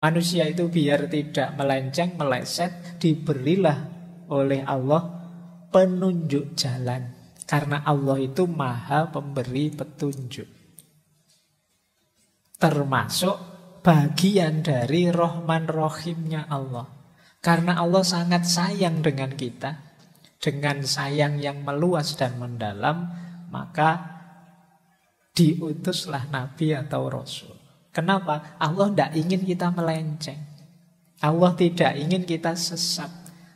Manusia itu biar tidak melenceng, meleset, diberilah oleh Allah penunjuk jalan. Karena Allah itu maha pemberi petunjuk. Termasuk bagian dari Rahman Rahimnya Allah. Karena Allah sangat sayang dengan kita, dengan sayang yang meluas dan mendalam, maka diutuslah Nabi atau Rasul. Kenapa? Allah tidak ingin kita melenceng. Allah tidak ingin kita sesat.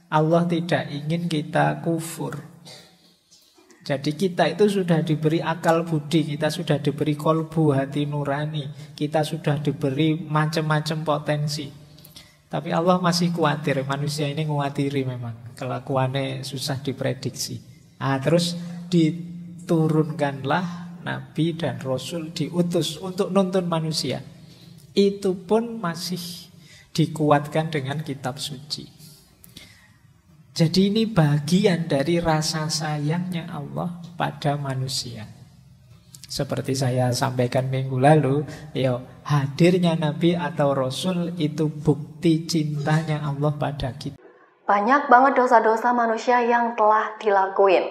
Allah tidak ingin kita kufur. Jadi kita itu sudah diberi akal budi, kita sudah diberi kolbu hati nurani, kita sudah diberi macam-macam potensi. Tapi Allah masih khawatir, manusia ini khawatiri memang. Kelakuannya susah diprediksi. Terus diturunkanlah Nabi dan Rasul, diutus untuk nuntun manusia. Itu pun masih dikuatkan dengan kitab suci. Jadi ini bagian dari rasa sayangnya Allah pada manusia. Seperti saya sampaikan minggu lalu, hadirnya Nabi atau Rasul itu bukti cintanya Allah pada kita. Banyak banget dosa-dosa manusia yang telah dilakuin.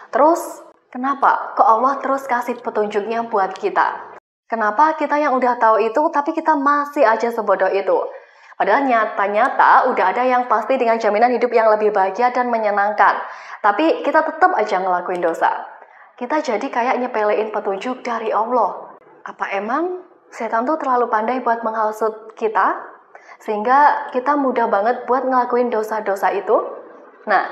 Terus kenapa kok Allah terus kasih petunjuknya buat kita? Kenapa kita yang udah tahu itu tapi kita masih aja sebodoh itu? Padahal nyata-nyata udah ada yang pasti dengan jaminan hidup yang lebih bahagia dan menyenangkan. Tapi kita tetap aja ngelakuin dosa. Kita jadi kayak nyepelein petunjuk dari Allah. Apa emang setan tuh terlalu pandai buat menghasut kita? Sehingga kita mudah banget buat ngelakuin dosa-dosa itu? Nah,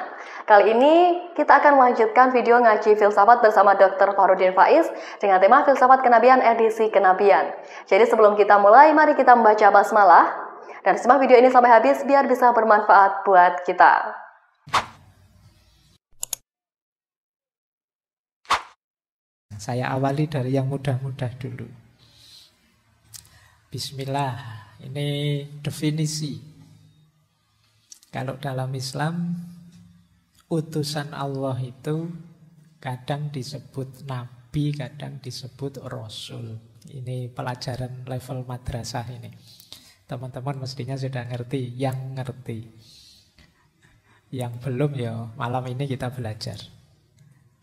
kali ini kita akan melanjutkan video ngaji filsafat bersama Dr. Farudin Faiz dengan tema Filsafat Kenabian edisi Kenabian. Jadi sebelum kita mulai, mari kita membaca basmalah dan simak video ini sampai habis biar bisa bermanfaat buat kita. Saya awali dari yang mudah-mudah dulu. Bismillah, ini definisi. Kalau dalam Islam, utusan Allah itu kadang disebut Nabi, kadang disebut Rasul. Ini pelajaran level madrasah ini. Teman-teman mestinya sudah ngerti, yang ngerti. Yang belum ya malam ini kita belajar.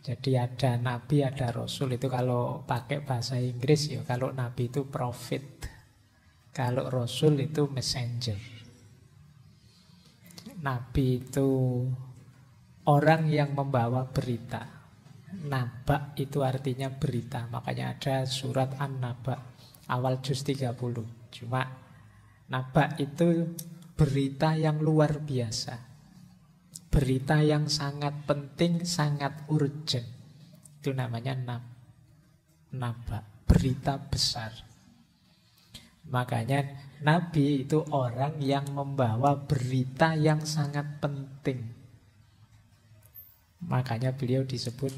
Jadi ada Nabi, ada Rasul. Itu kalau pakai bahasa Inggris ya, kalau Nabi itu prophet, kalau Rasul itu messenger. Nabi itu orang yang membawa berita. Naba itu artinya berita. Makanya ada surat An-Naba awal juz 30. Cuma Naba itu berita yang luar biasa. Berita yang sangat penting, sangat urgent. Itu namanya Naba, berita besar. Makanya Nabi itu orang yang membawa berita yang sangat penting. Makanya beliau disebut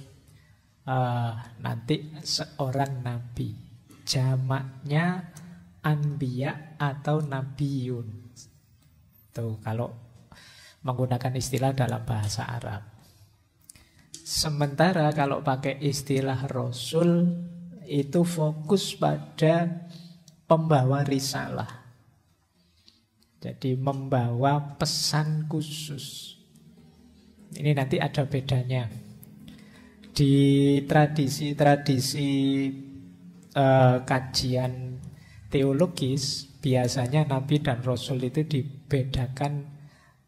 nanti seorang Nabi. Jamaknya Anbiya atau Nabiyun. Tuh kalau menggunakan istilah dalam bahasa Arab. Sementara kalau pakai istilah Rasul itu fokus pada pembawa risalah. Jadi membawa pesan khusus. Ini nanti ada bedanya. Di tradisi-tradisi kajian teologis, biasanya Nabi dan Rasul itu dibedakan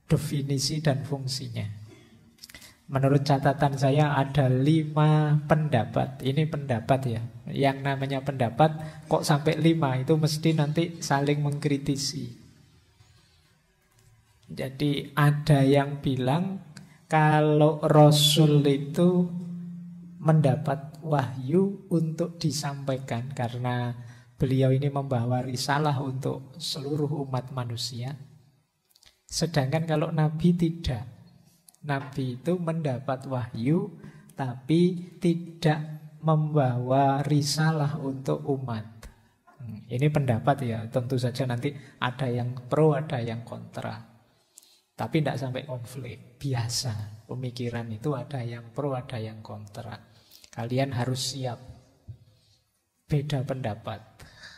definisi dan fungsinya. Menurut catatan saya ada 5 pendapat. Ini pendapat ya. Yang namanya pendapat kok sampai 5 itu mesti nanti saling mengkritisi. Jadi ada yang bilang kalau Rasul itu mendapat wahyu untuk disampaikan karena beliau ini membawa risalah untuk seluruh umat manusia. Sedangkan kalau Nabi tidak. Nabi itu mendapat wahyu tapi tidak membawa risalah untuk umat. Ini pendapat ya. Tentu saja nanti ada yang pro, ada yang kontra. Tapi tidak sampai konflik. Biasa. Pemikiran itu ada yang pro, ada yang kontra. Kalian harus siap. Beda pendapat.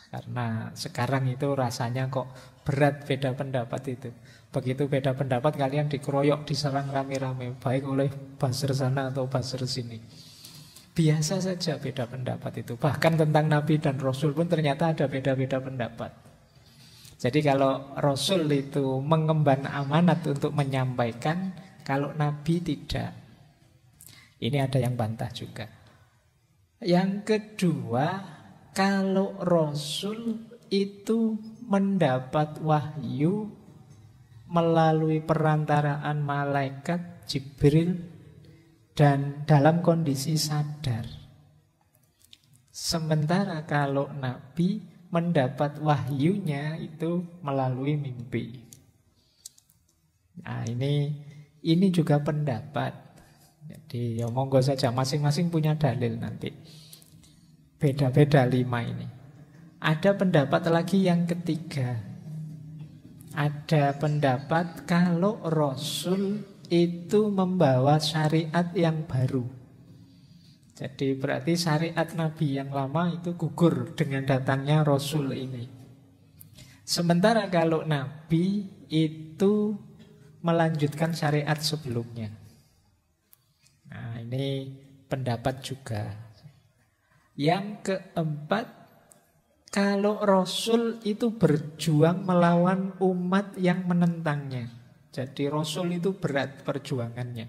Karena sekarang itu rasanya kok berat beda pendapat itu. Begitu beda pendapat kalian dikeroyok, diserang rame-rame, baik oleh buzzer sana atau buzzer sini. Biasa saja beda pendapat itu. Bahkan tentang Nabi dan Rasul pun ternyata ada beda-beda pendapat. Jadi kalau Rasul itu mengemban amanat untuk menyampaikan, kalau Nabi tidak. Ini ada yang bantah juga. Yang kedua, kalau Rasul itu mendapat wahyu melalui perantaraan malaikat Jibril dan dalam kondisi sadar. Sementara kalau Nabi mendapat wahyunya itu melalui mimpi. Nah, ini juga pendapat. Jadi ya monggo saja, masing-masing punya dalil nanti. Beda-beda 5 ini. Ada pendapat lagi yang ketiga. Ada pendapat kalau Rasul itu membawa syariat yang baru. Jadi berarti syariat Nabi yang lama itu gugur dengan datangnya Rasul ini. Sementara kalau Nabi itu melanjutkan syariat sebelumnya. Nah, ini pendapat juga. Yang keempat, kalau Rasul itu berjuang melawan umat yang menentangnya. Jadi Rasul itu berat perjuangannya.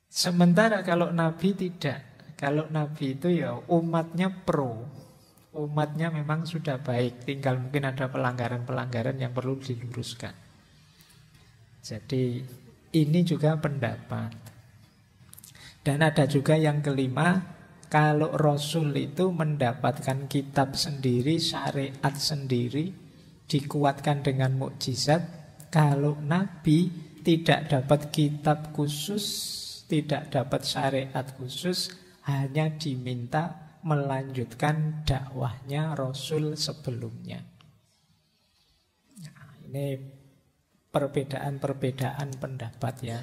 Sementara kalau Nabi tidak. Kalau Nabi itu ya umatnya pro. Umatnya memang sudah baik. Tinggal mungkin ada pelanggaran-pelanggaran yang perlu diluruskan. Jadi ini juga pendapat. Dan ada juga yang kelima, kalau Rasul itu mendapatkan kitab sendiri, syariat sendiri, dikuatkan dengan mukjizat. Kalau Nabi tidak dapat kitab khusus, tidak dapat syariat khusus, hanya diminta melanjutkan dakwahnya Rasul sebelumnya. Nah, ini perbedaan-perbedaan pendapat ya.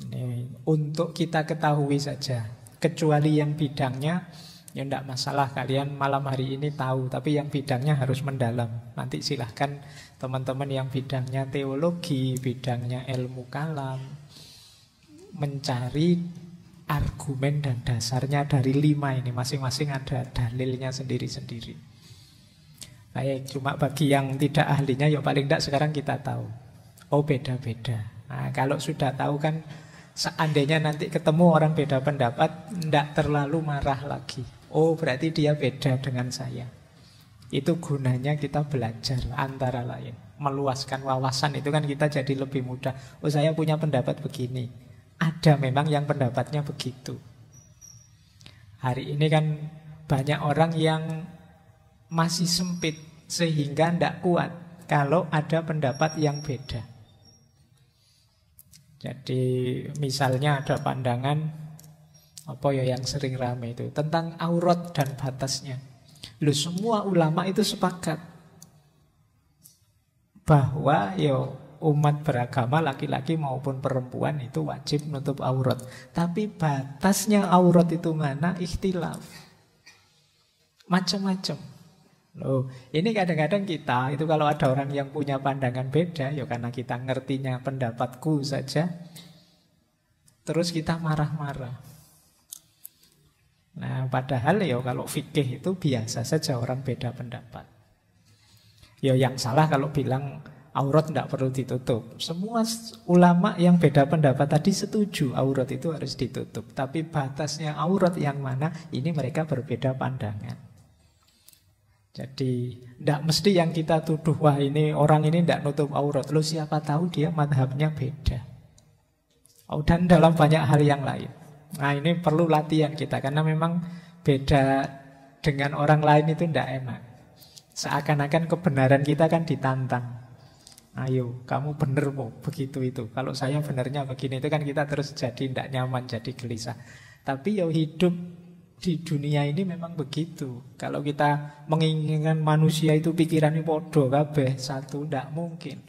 Ini untuk kita ketahui saja. Kecuali yang bidangnya, ya tidak masalah kalian malam hari ini tahu. Tapi yang bidangnya harus mendalam. Nanti silahkan teman-teman yang bidangnya teologi, bidangnya ilmu kalam, mencari argumen dan dasarnya dari 5 ini. Masing-masing ada dalilnya sendiri-sendiri. Baik, cuma bagi yang tidak ahlinya, ya paling tidak sekarang kita tahu. Oh, beda-beda. Nah, kalau sudah tahu kan, seandainya nanti ketemu orang beda pendapat, tidak terlalu marah lagi. Oh, berarti dia beda dengan saya. Itu gunanya kita belajar antara lain. Meluaskan wawasan itu kan kita jadi lebih mudah. Oh, saya punya pendapat begini. Ada memang yang pendapatnya begitu. Hari ini kan banyak orang yang masih sempit sehingga tidak kuat kalau ada pendapat yang beda. Jadi misalnya ada pandangan apa ya yang sering ramai itu tentang aurat dan batasnya. Loh, semua ulama itu sepakat bahwa umat beragama laki-laki maupun perempuan itu wajib menutup aurat. Tapi batasnya aurat itu mana? Ikhtilaf. Macam-macam. Loh, ini kadang-kadang kita itu kalau ada orang yang punya pandangan beda, ya karena kita ngertinya pendapatku saja, terus kita marah-marah. Nah, padahal ya kalau fikih itu biasa saja orang beda pendapat. Ya yang salah kalau bilang aurat tidak perlu ditutup. Semua ulama yang beda pendapat tadi setuju aurat itu harus ditutup. Tapi batasnya aurat yang mana, ini mereka berbeda pandangan. Jadi tidak mesti yang kita tuduh, wah ini orang ini tidak nutup aurat. Loh, siapa tahu dia madhabnya beda. Oh, dan dalam banyak hal yang lain. Nah, ini perlu latihan kita, karena memang beda dengan orang lain itu tidak enak. Seakan-akan kebenaran kita kan ditantang. Ayo, kamu benar kok, begitu itu. Kalau saya benarnya begini, itu kan kita terus jadi tidak nyaman, jadi gelisah. Tapi hidup di dunia ini memang begitu. Kalau kita menginginkan manusia itu pikirannya podo kabeh satu, tidak mungkin.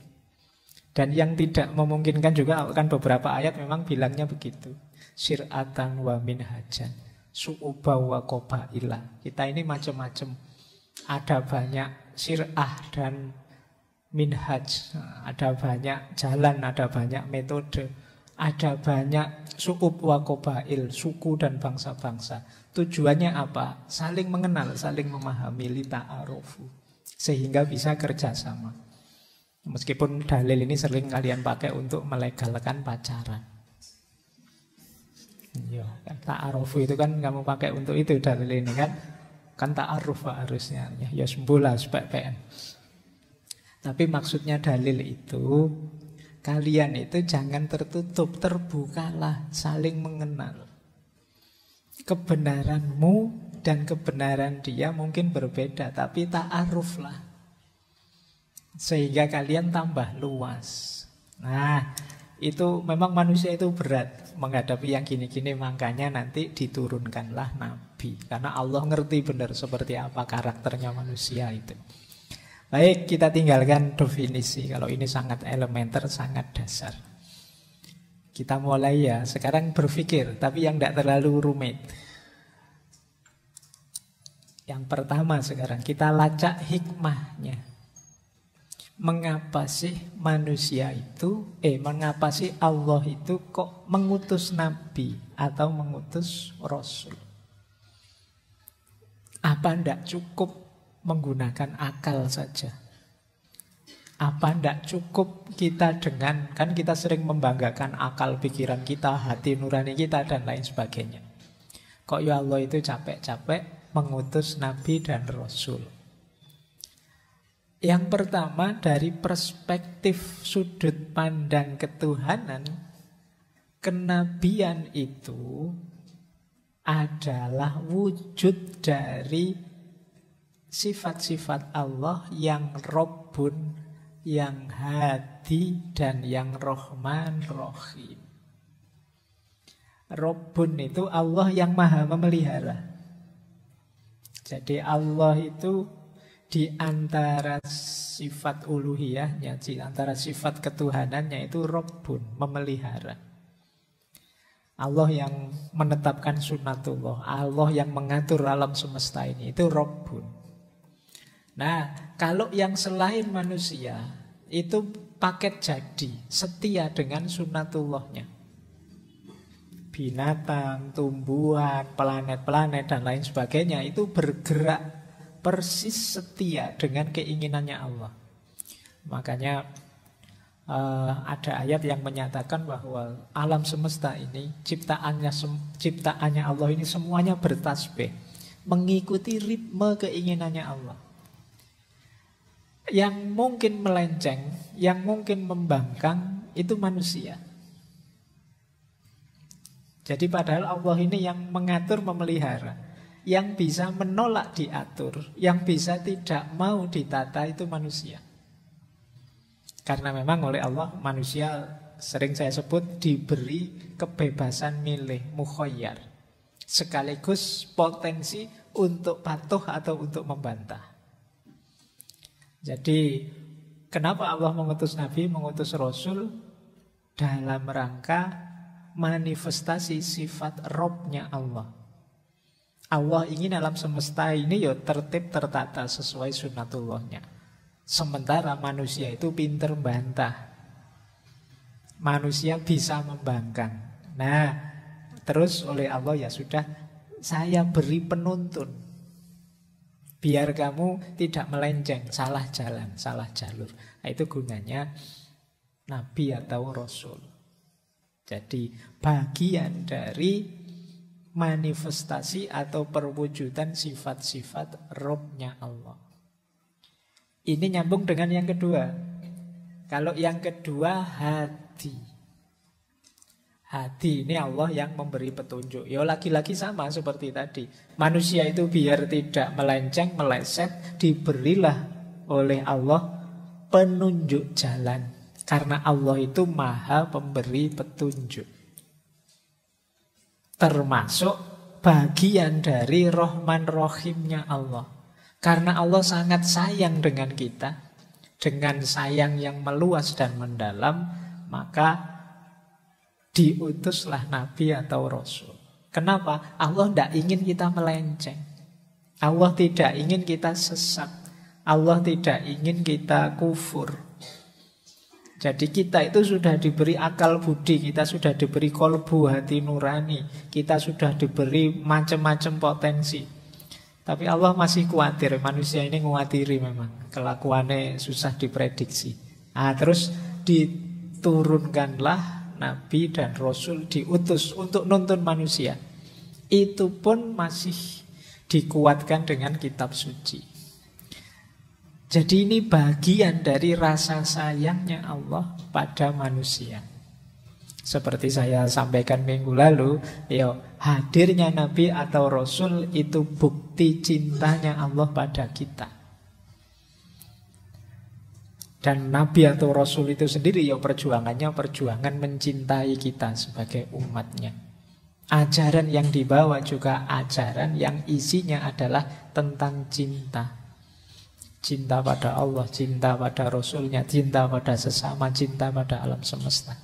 Dan yang tidak memungkinkan juga kan beberapa ayat memang bilangnya begitu. Syir'atan wa minhajan. su'uba wa qabaila. Kita ini macam-macam. Ada banyak sir'ah dan minhaj, ada banyak jalan, ada banyak metode, ada banyak su'ub wa qabail, suku dan bangsa-bangsa. Tujuannya apa? Saling mengenal, saling memahami, lita'arufu, sehingga bisa kerjasama. Meskipun dalil ini sering kalian pakai untuk melegalkan pacaran. Iya, kan ta'arufu itu kan kamu pakai untuk itu dalil ini kan. Kan ta'aruf harusnya. Ya sembola SPPN. Tapi maksudnya dalil itu, kalian itu jangan tertutup, terbukalah, saling mengenal. Kebenaranmu dan kebenaran dia mungkin berbeda, tapi ta'aruflah. Sehingga kalian tambah luas. Nah, itu memang manusia itu berat menghadapi yang gini-gini, makanya nanti diturunkanlah Nabi. Karena Allah ngerti benar seperti apa karakternya manusia itu. Baik, kita tinggalkan definisi. Kalau ini sangat elementer, sangat dasar. Kita mulai ya, sekarang berpikir, tapi yang tidak terlalu rumit. Yang pertama sekarang, kita lacak hikmahnya. Mengapa sih manusia itu, mengapa sih Allah itu kok mengutus Nabi atau mengutus Rasul? Apa tidak cukup menggunakan akal saja? Apa tidak cukup kita dengan, kan kita sering membanggakan akal pikiran kita, hati nurani kita dan lain sebagainya. Kok ya Allah itu capek-capek mengutus Nabi dan Rasul? Yang pertama, dari perspektif sudut pandang ketuhanan, kenabian itu adalah wujud dari sifat-sifat Allah yang Rabbun, yang Hadi, dan yang Rahman Rahim. Rabbun itu Allah yang maha memelihara. Jadi Allah itu di antara sifat uluhiyahnya, di antara sifat ketuhanannya itu Rabbun, memelihara. Allah yang menetapkan sunnatullah, Allah yang mengatur alam semesta ini, itu Rabbun. Nah, kalau yang selain manusia, itu paket jadi, setia dengan sunnatullahnya. Binatang, tumbuhan, planet-planet, dan lain sebagainya, itu bergerak persis setia dengan keinginannya Allah. Makanya ada ayat yang menyatakan bahwa alam semesta ini, ciptaannya Allah ini semuanya bertasbih, mengikuti ritme keinginannya Allah. Yang mungkin melenceng, yang mungkin membangkang, itu manusia. Jadi padahal Allah ini yang mengatur, memelihara. Yang bisa menolak diatur, yang bisa tidak mau ditata, itu manusia. Karena memang oleh Allah manusia, sering saya sebut, diberi kebebasan milih, mukhayyar, sekaligus potensi untuk patuh atau untuk membantah. Jadi kenapa Allah mengutus Nabi, mengutus Rasul? Dalam rangka manifestasi sifat Rabb-nya Allah. Allah ingin alam semesta ini ya tertib, tertata sesuai sunnatullahnya. Sementara manusia itu pinter bantah. Manusia bisa membangkang. Nah, terus oleh Allah ya sudah, saya beri penuntun. Biar kamu tidak melenceng, salah jalan, salah jalur. Nah, itu gunanya Nabi atau Rasul. Jadi bagian dari manifestasi atau perwujudan sifat-sifat Rabb-nya Allah. Ini nyambung dengan yang kedua. Kalau yang kedua, Hadi. Hadi ini Allah yang memberi petunjuk. Ya lagi-lagi sama seperti tadi. Manusia itu biar tidak melenceng, meleset, diberilah oleh Allah penunjuk jalan. Karena Allah itu maha pemberi petunjuk. Termasuk bagian dari Rahman Rahimnya Allah. Karena Allah sangat sayang dengan kita, dengan sayang yang meluas dan mendalam, maka diutuslah Nabi atau Rasul. Kenapa? Allah tidak ingin kita melenceng. Allah tidak ingin kita sesat. Allah tidak ingin kita kufur. Jadi kita itu sudah diberi akal budi, kita sudah diberi kolbu hati nurani, kita sudah diberi macam-macam potensi. Tapi Allah masih khawatir, manusia ini khawatiri memang, kelakuannya susah diprediksi. Terus diturunkanlah Nabi dan Rasul, diutus untuk nuntun manusia. Itu pun masih dikuatkan dengan kitab suci. Jadi ini bagian dari rasa sayangnya Allah pada manusia. Seperti saya sampaikan minggu lalu, hadirnya Nabi atau Rasul itu bukti cintanya Allah pada kita. Dan Nabi atau Rasul itu sendiri perjuangannya perjuangan mencintai kita sebagai umatnya. Ajaran yang dibawa juga ajaran yang isinya adalah tentang cinta. Cinta pada Allah, cinta pada Rasulnya, cinta pada sesama, cinta pada alam semesta.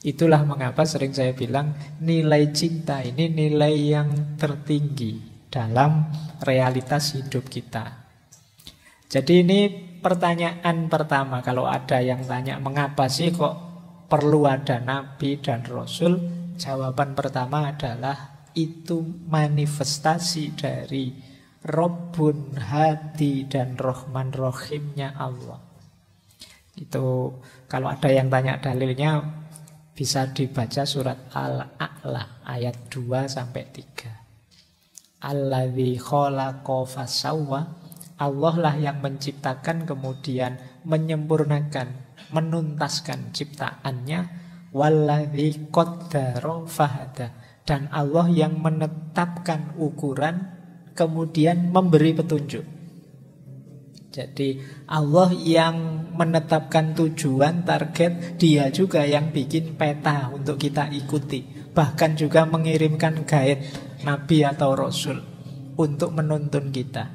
Itulah mengapa sering saya bilang nilai cinta ini nilai yang tertinggi dalam realitas hidup kita. Jadi ini pertanyaan pertama, kalau ada yang tanya mengapa sih kok perlu ada Nabi dan Rasul, jawaban pertama adalah itu manifestasi dari Rabbun hati dan Rahman Rahimnya Allah. Itu kalau ada yang tanya dalilnya bisa dibaca surat Al-A'la ayat 2-3. Alladzi khalaqa fasawwa, Allah lah yang menciptakan kemudian menyempurnakan, menuntaskan ciptaannya. Walladzi qaddara fahada, dan Allah yang menetapkan ukuran kemudian memberi petunjuk. Jadi Allah yang menetapkan tujuan, target, Dia juga yang bikin peta untuk kita ikuti. Bahkan juga mengirimkan guide Nabi atau Rasul untuk menuntun kita.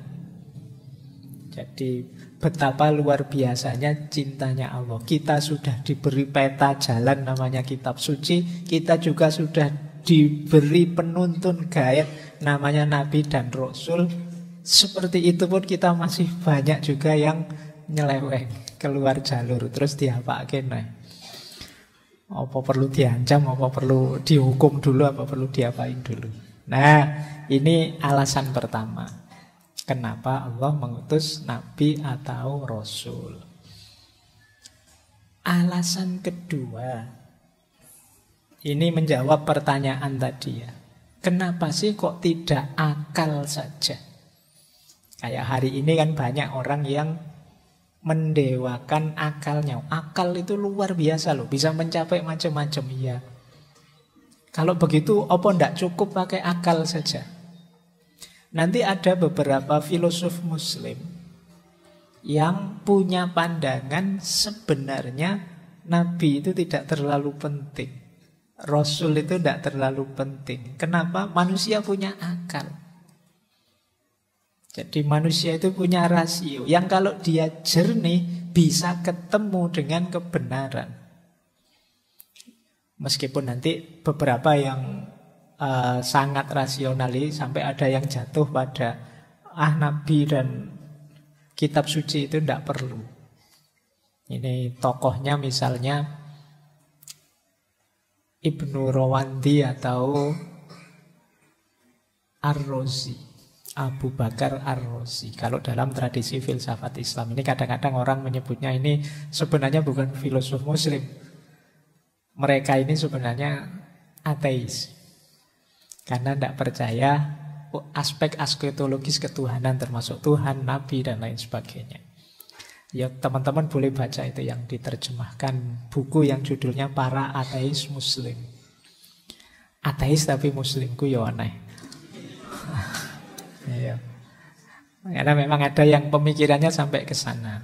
Jadi betapa luar biasanya cintanya Allah. Kita sudah diberi peta jalan namanya kitab suci, kita juga sudah diberi penuntun guide namanya Nabi dan Rasul. Seperti itu pun kita masih banyak juga yang nyeleweng, keluar jalur, terus diapakin. Apa perlu diancam, apa perlu dihukum dulu, apa perlu diapain dulu. Nah, ini alasan pertama kenapa Allah mengutus Nabi atau Rasul. Alasan kedua, ini menjawab pertanyaan tadi ya. Kenapa sih kok tidak akal saja? Kayak hari ini kan banyak orang yang mendewakan akalnya. Akal itu luar biasa loh, bisa mencapai macam-macam. Iya. Kalau begitu, apa ndak cukup pakai akal saja? Nanti ada beberapa filosof Muslim yang punya pandangan sebenarnya Nabi itu tidak terlalu penting. Rasul itu tidak terlalu penting. Kenapa? Manusia punya akal. Jadi manusia itu punya rasio yang kalau dia jernih bisa ketemu dengan kebenaran. Meskipun nanti beberapa yang sangat rasionalis sampai ada yang jatuh pada Nabi dan kitab suci itu tidak perlu. Ini tokohnya misalnya Ibnu Rawandi atau Ar-Razi, Abu Bakar Ar-Razi. Kalau dalam tradisi filsafat Islam ini kadang-kadang orang menyebutnya ini sebenarnya bukan filosof Muslim. Mereka ini sebenarnya ateis. Karena tidak percaya aspek eskatologis ketuhanan termasuk Tuhan, Nabi dan lain sebagainya. Ya teman-teman boleh baca itu yang diterjemahkan buku yang judulnya Para Ateis Muslim. Ateis tapi Muslimku ya aneh. Ya. Karena memang ada yang pemikirannya sampai ke sana.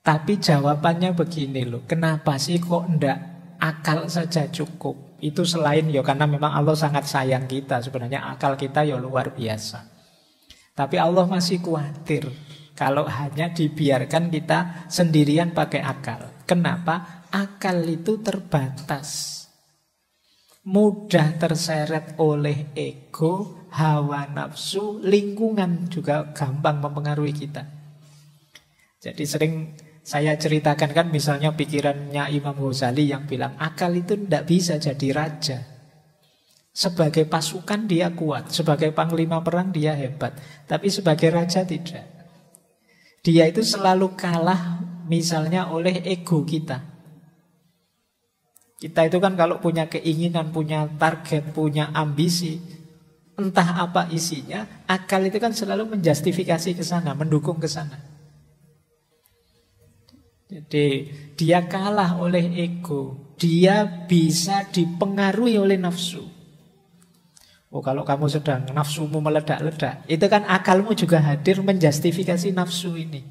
Tapi jawabannya begini loh, kenapa sih kok ndak akal saja cukup? Itu selain ya karena memang Allah sangat sayang kita. Sebenarnya akal kita ya luar biasa. Tapi Allah masih khawatir kalau hanya dibiarkan kita sendirian pakai akal. Kenapa? Akal itu terbatas. mudah terseret oleh ego, hawa nafsu, lingkungan juga gampang mempengaruhi kita. Jadi sering saya ceritakan kan misalnya pikirannya Imam Ghazali yang bilang akal itu tidak bisa jadi raja. Sebagai pasukan dia kuat, sebagai panglima perang dia hebat, tapi sebagai raja tidak. Dia itu selalu kalah misalnya oleh ego kita. Kita itu kan kalau punya keinginan, punya target, punya ambisi, entah apa isinya, akal itu kan selalu menjustifikasi ke sana, mendukung ke sana. Jadi dia kalah oleh ego, dia bisa dipengaruhi oleh nafsu. Oh, kalau kamu sedang nafsumu meledak-ledak, itu kan akalmu juga hadir menjustifikasi nafsu ini.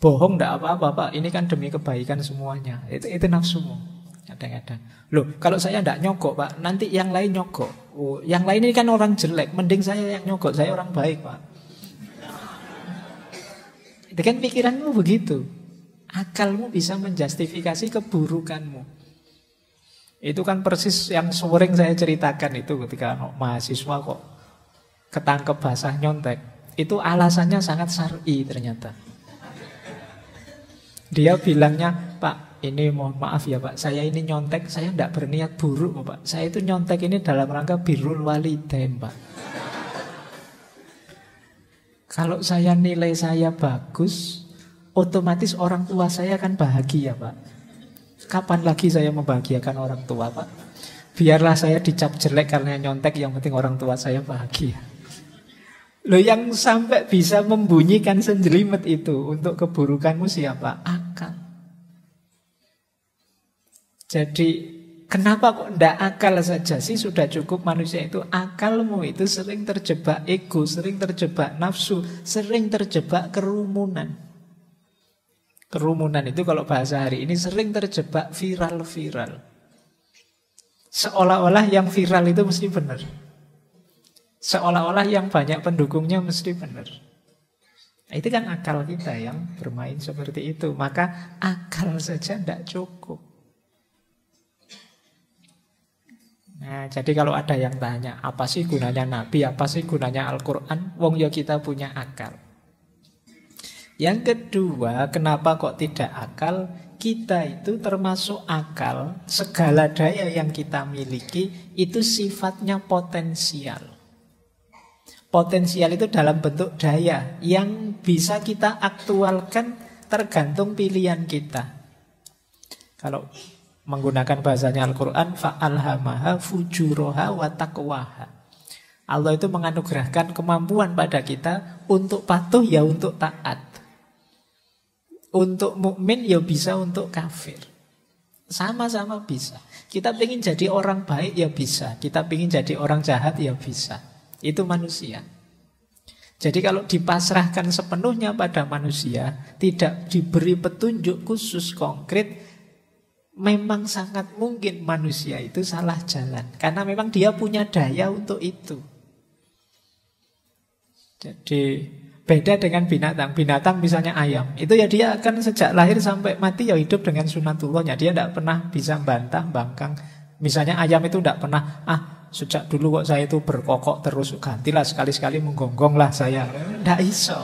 Bohong tidak apa-apa Pak, ini kan demi kebaikan semuanya. Itu nafsumu kadang-kadang. Loh, kalau saya tidak nyogok Pak, nanti yang lain nyogok. Oh, yang lain ini kan orang jelek, mending saya yang nyogok, saya orang baik Pak. Itu kan pikiranmu begitu. Akalmu bisa menjustifikasi keburukanmu. Itu kan persis yang sering saya ceritakan itu ketika mahasiswa kok ketangkep basah nyontek. Itu alasannya sangat syar'i ternyata. Dia bilangnya, Pak, ini mohon maaf ya Pak, saya ini nyontek, saya tidak berniat buruk Pak. Saya itu nyontek ini dalam rangka birrul walidain Pak. Kalau saya nilai saya bagus, otomatis orang tua saya kan bahagia Pak. Kapan lagi saya membahagiakan orang tua Pak? Biarlah saya dicap jelek karena nyontek, yang penting orang tua saya bahagia. Loh, yang sampai bisa membunyikan senjelimet itu untuk keburukanmu siapa? Akal. Jadi kenapa kok ndak akal saja sih? Sudah cukup manusia itu. Akalmu itu sering terjebak ego, sering terjebak nafsu, sering terjebak kerumunan. Kerumunan itu kalau bahasa hari ini sering terjebak viral-viral. Seolah-olah yang viral itu mesti benar. Seolah-olah yang banyak pendukungnya mesti benar. Nah, itu kan akal kita yang bermain seperti itu. Maka akal saja tidak cukup. Nah, jadi kalau ada yang tanya, apa sih gunanya Nabi, apa sih gunanya Al-Quran? Wong ya kita punya akal. Yang kedua, kenapa kok tidak akal? Kita itu termasuk akal, segala daya yang kita miliki itu sifatnya potensial. Potensial itu dalam bentuk daya yang bisa kita aktualkan tergantung pilihan kita. Kalau menggunakan bahasanya Al-Quran, fa'alhamaha fujuraha wa taqwaha. Allah itu menganugerahkan kemampuan pada kita untuk patuh ya untuk taat. Untuk mukmin ya bisa untuk kafir. Sama-sama bisa. Kita ingin jadi orang baik ya bisa. Kita ingin jadi orang jahat ya bisa. Itu manusia. Jadi kalau dipasrahkan sepenuhnya pada manusia, tidak diberi petunjuk khusus konkret, memang sangat mungkin manusia itu salah jalan. Karena memang dia punya daya untuk itu. Jadi beda dengan binatang. Binatang misalnya ayam, itu ya dia akan sejak lahir sampai mati ya hidup dengan sunatullahnya. Dia tidak pernah bisa bantah, bangkang. Misalnya ayam itu tidak pernah, sejak dulu kok saya itu berkokok terus, gantilah sekali-sekali menggonggong lah saya. Tidak iso.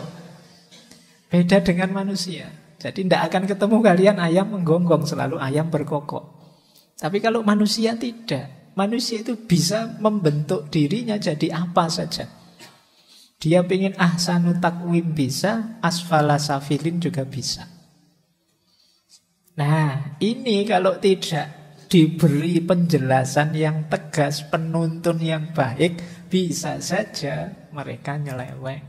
Beda dengan manusia. Jadi tidak akan ketemu kalian ayam menggonggong, selalu ayam berkokok. Tapi kalau manusia tidak. Manusia itu bisa membentuk dirinya jadi apa saja. Dia pengen ahsanu takwim bisa, asfala safilin juga bisa. Nah, ini kalau tidak diberi penjelasan yang tegas, penuntun yang baik, bisa saja mereka nyeleweng.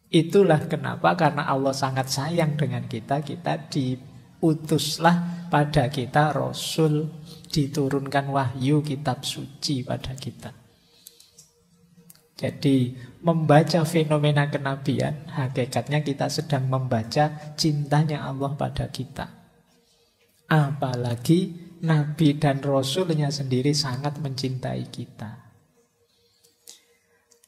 Itulah kenapa, karena Allah sangat sayang dengan kita diutuslah pada kita Rasul, diturunkan wahyu kitab suci pada kita. Jadi membaca fenomena kenabian, hakikatnya kita sedang membaca cintanya Allah pada kita. Apalagi Nabi dan Rasulnya sendiri sangat mencintai kita.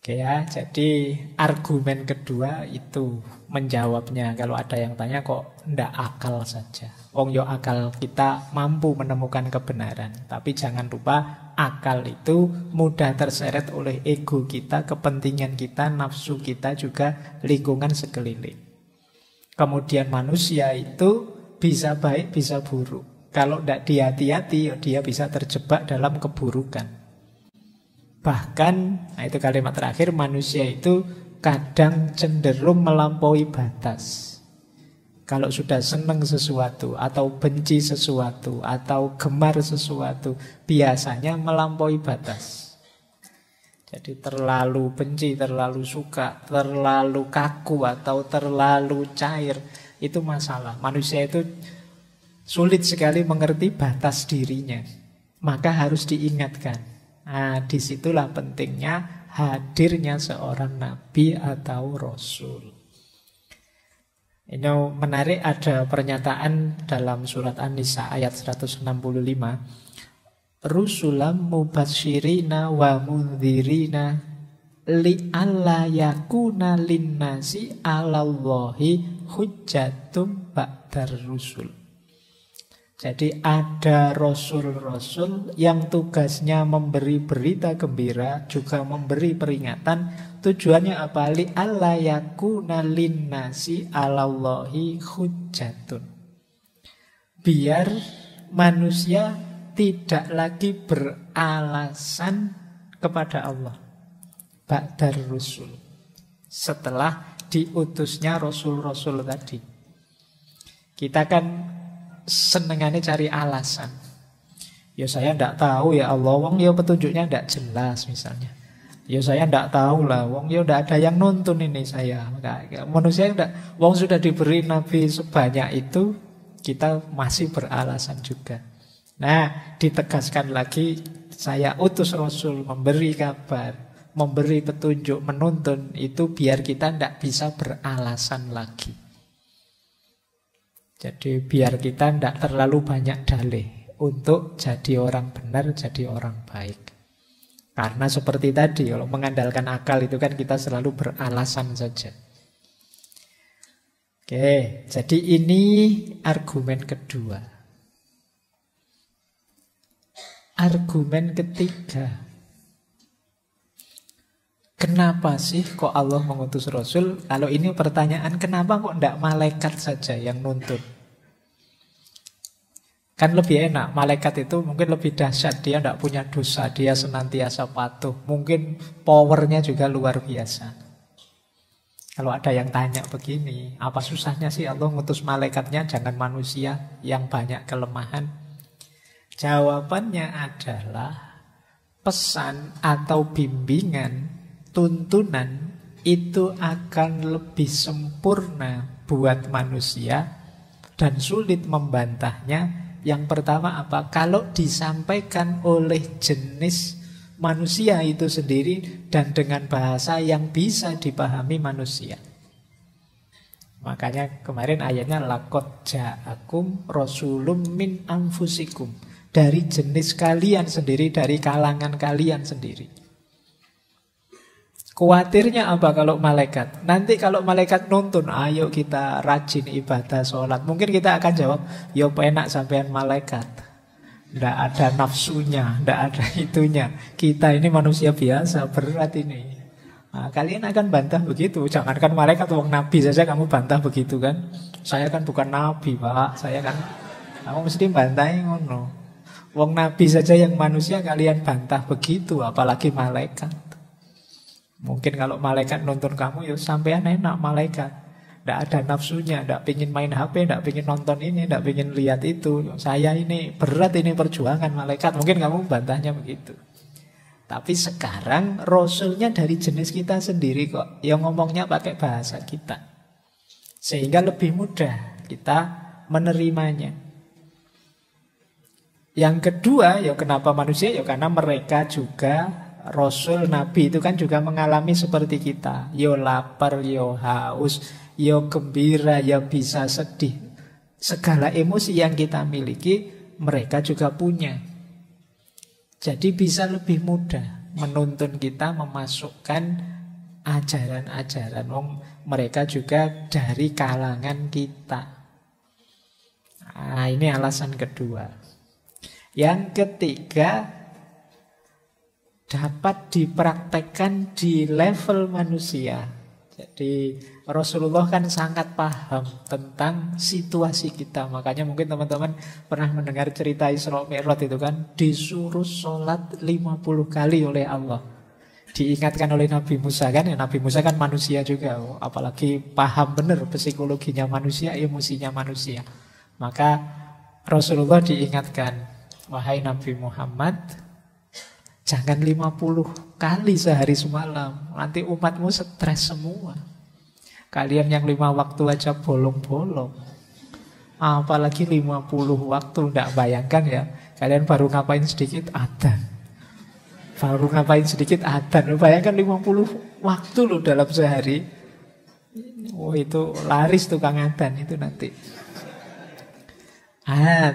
Oke ya, jadi argumen kedua itu menjawabnya. Kalau ada yang tanya kok ndak akal saja. Wong yo akal kita mampu menemukan kebenaran. Tapi jangan lupa akal itu mudah terseret oleh ego kita, kepentingan kita, nafsu kita, juga lingkungan sekeliling. Kemudian manusia itu bisa baik, bisa buruk. Kalau ndak dihati-hati, dia bisa terjebak dalam keburukan. Bahkan, nah itu kalimat terakhir, manusia itu kadang cenderung melampaui batas. Kalau sudah senang sesuatu, atau benci sesuatu, atau gemar sesuatu, biasanya melampaui batas. Jadi terlalu benci, terlalu suka, terlalu kaku, atau terlalu cair, itu masalah. Manusia itu sulit sekali mengerti batas dirinya. Maka harus diingatkan. Nah, disitulah pentingnya hadirnya seorang nabi atau rasul. Ini menarik, ada pernyataan dalam surat An-Nisa ayat 165. Rusulam mubasyirina wa mundhirina li'alla yakuna linnasi 'alallahi hujjatum ba'dar rusul. Jadi ada rasul-rasul yang tugasnya memberi berita gembira, juga memberi peringatan. Tujuannya apa? Li'alla yakuna linnasi 'alallahi hujjatun. Biar manusia tidak lagi beralasan kepada Allah. Ba'dar rusul. Setelah diutusnya rasul-rasul tadi. Kita kan senengannya cari alasan. Ya saya tidak tahu ya Allah, wong ya petunjuknya tidak jelas misalnya. Ya saya tidak tahu lah, wong ya tidak ada yang nuntun ini saya. Manusia tidak, wong sudah diberi nabi sebanyak itu, kita masih beralasan juga. Nah, ditegaskan lagi, saya utus rasul memberi kabar, memberi petunjuk, menuntun, itu biar kita tidak bisa beralasan lagi. Jadi biar kita tidak terlalu banyak dalih untuk jadi orang benar, jadi orang baik. Karena seperti tadi, kalau mengandalkan akal itu kan kita selalu beralasan saja. Oke, jadi ini argumen kedua. Argumen ketiga. Kenapa sih kok Allah mengutus Rasul? Kalau ini pertanyaan, kenapa kok tidak malaikat saja yang nuntun? Kan lebih enak, malaikat itu mungkin lebih dahsyat. Dia tidak punya dosa, dia senantiasa patuh. Mungkin powernya juga luar biasa. Kalau ada yang tanya begini, apa susahnya sih Allah mengutus malaikatnya, jangan manusia yang banyak kelemahan? Jawabannya adalah pesan atau bimbingan, tuntunan itu akan lebih sempurna buat manusia dan sulit membantahnya. Yang pertama apa? Kalau disampaikan oleh jenis manusia itu sendiri dan dengan bahasa yang bisa dipahami manusia. Makanya kemarin ayatnya laqad ja'akum rasulun min anfusikum, dari jenis kalian sendiri, dari kalangan kalian sendiri. Khawatirnya apa kalau malaikat? Nanti kalau malaikat nuntun, ayo kita rajin ibadah sholat, mungkin kita akan jawab, yo penak sampean malaikat, ndak ada nafsunya, ndak ada itunya. Kita ini manusia biasa, berat ini. Nah, kalian akan bantah begitu. Jangankan malaikat, wong nabi saja kamu bantah begitu kan? Saya kan bukan nabi, Pak. Saya kan, kamu mesti bantahi ngono. Wong nabi saja yang manusia kalian bantah begitu, apalagi malaikat. Mungkin kalau malaikat nonton kamu, ya sampean enak malaikat. Tidak ada nafsunya, tidak pingin main HP, tidak pingin nonton ini, tidak pingin lihat itu. Saya ini berat, ini perjuangan malaikat. Mungkin kamu bantahnya begitu. Tapi sekarang rasulnya dari jenis kita sendiri kok, yang ngomongnya pakai bahasa kita. Sehingga lebih mudah kita menerimanya. Yang kedua, ya kenapa manusia? Ya karena mereka juga Rasul, Nabi itu kan juga mengalami seperti kita. Yo lapar, yo haus, yo gembira, yo bisa sedih. Segala emosi yang kita miliki, mereka juga punya. Jadi bisa lebih mudah. menuntun kita memasukkan ajaran-ajaran. Mereka juga dari kalangan kita. Nah, ini alasan kedua. Yang ketiga, dapat dipraktekkan di level manusia. Jadi Rasulullah kan sangat paham tentang situasi kita. Makanya mungkin teman-teman pernah mendengar cerita Isra Mi'raj itu kan, disuruh sholat 50 kali oleh Allah. Diingatkan oleh Nabi Musa kan, ya Nabi Musa kan manusia juga, apalagi paham benar psikologinya manusia, emosinya manusia. Maka Rasulullah diingatkan, wahai Nabi Muhammad, jangan 50 kali sehari semalam, nanti umatmu stres semua. Kalian yang 5 waktu aja bolong-bolong, apalagi 50 waktu. Tidak bayangkan ya, kalian baru ngapain sedikit adzan. Baru ngapain sedikit adzan. Bayangkan 50 waktu loh dalam sehari. Oh, itu laris tukang adzan itu nanti.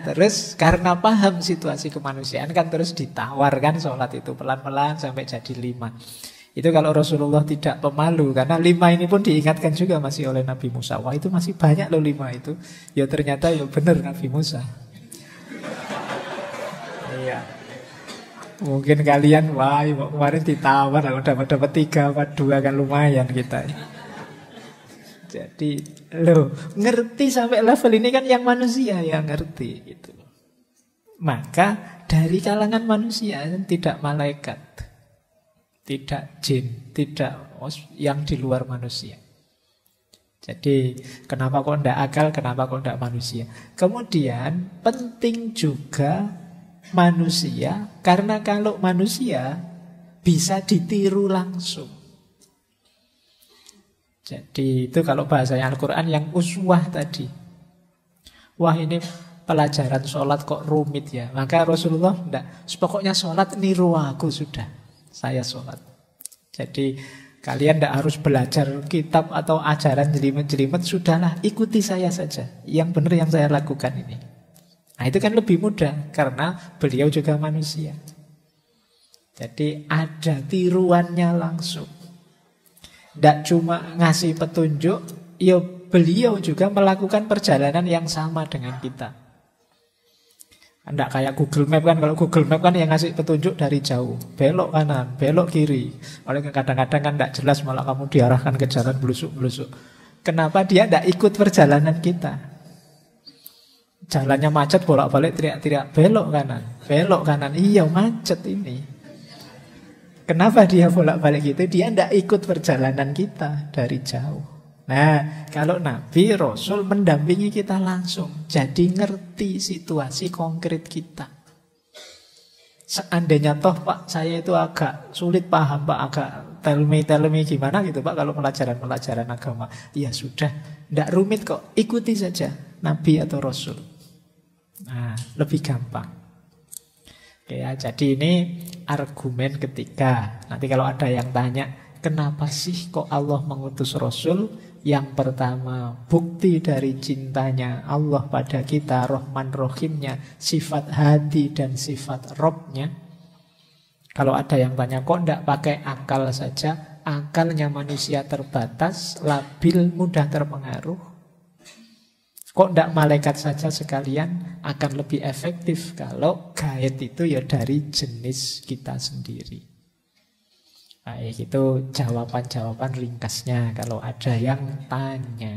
Terus karena paham situasi kemanusiaan kan terus ditawarkan sholat itu pelan-pelan sampai jadi 5. Itu kalau Rasulullah tidak pemalu, karena 5 ini pun diingatkan juga masih oleh Nabi Musa. Wah, itu masih banyak loh 5 itu. Ya ternyata ya benar Nabi Musa. Iya. Mungkin kalian, wah kemarin ditawar, kalau dapat 3 apa 2 kan lumayan kita. Jadi, loh, ngerti sampai level ini kan yang manusia yang ngerti gitu. Maka dari kalangan manusia, tidak malaikat, tidak jin, tidak yang di luar manusia. Jadi, kenapa kok tidak akal, kenapa kok tidak manusia? Kemudian, penting juga manusia, karena kalau manusia bisa ditiru langsung. Jadi itu kalau bahasanya Al-Quran yang uswah tadi. Wah, ini pelajaran sholat kok rumit ya. Maka Rasulullah enggak, pokoknya sholat niru aku sudah, saya sholat. Jadi kalian tidak harus belajar kitab atau ajaran jelimet-jelimet, sudahlah ikuti saya saja. Yang benar yang saya lakukan ini. Nah, itu kan lebih mudah karena beliau juga manusia. Jadi ada tiruannya langsung. Tidak cuma ngasih petunjuk, ya beliau juga melakukan perjalanan yang sama dengan kita. Tidak kayak Google Map kan. Kalau Google Map kan yang ngasih petunjuk dari jauh, belok kanan, belok kiri. Oleh kadang-kadang kan tidak jelas, malah kamu diarahkan ke jalan belusuk-belusuk. Kenapa dia tidak ikut perjalanan kita? Jalannya macet, bolak-balik teriak-teriak, belok kanan, iya macet ini. Kenapa dia bolak-balik gitu? Dia tidak ikut perjalanan kita dari jauh. Nah, kalau Nabi, Rasul mendampingi kita langsung, jadi ngerti situasi konkret kita. Seandainya toh Pak, saya itu agak sulit paham Pak, agak tell me gimana gitu Pak, kalau pelajaran agama. Ya sudah, tidak rumit kok, ikuti saja Nabi atau Rasul. Nah, lebih gampang. Oke ya, jadi ini argumen ketiga. Nanti kalau ada yang tanya, kenapa sih kok Allah mengutus Rasul? Yang pertama, bukti dari cintanya Allah pada kita, Rahman Rahimnya, sifat hadi dan sifat Robnya. Kalau ada yang tanya, kok tidak pakai akal saja? Akalnya manusia terbatas, labil, mudah terpengaruh. Kok tidak malaikat saja sekalian? Akan lebih efektif kalau gaib itu ya dari jenis kita sendiri. Baik, itu jawaban-jawaban ringkasnya kalau ada yang tanya.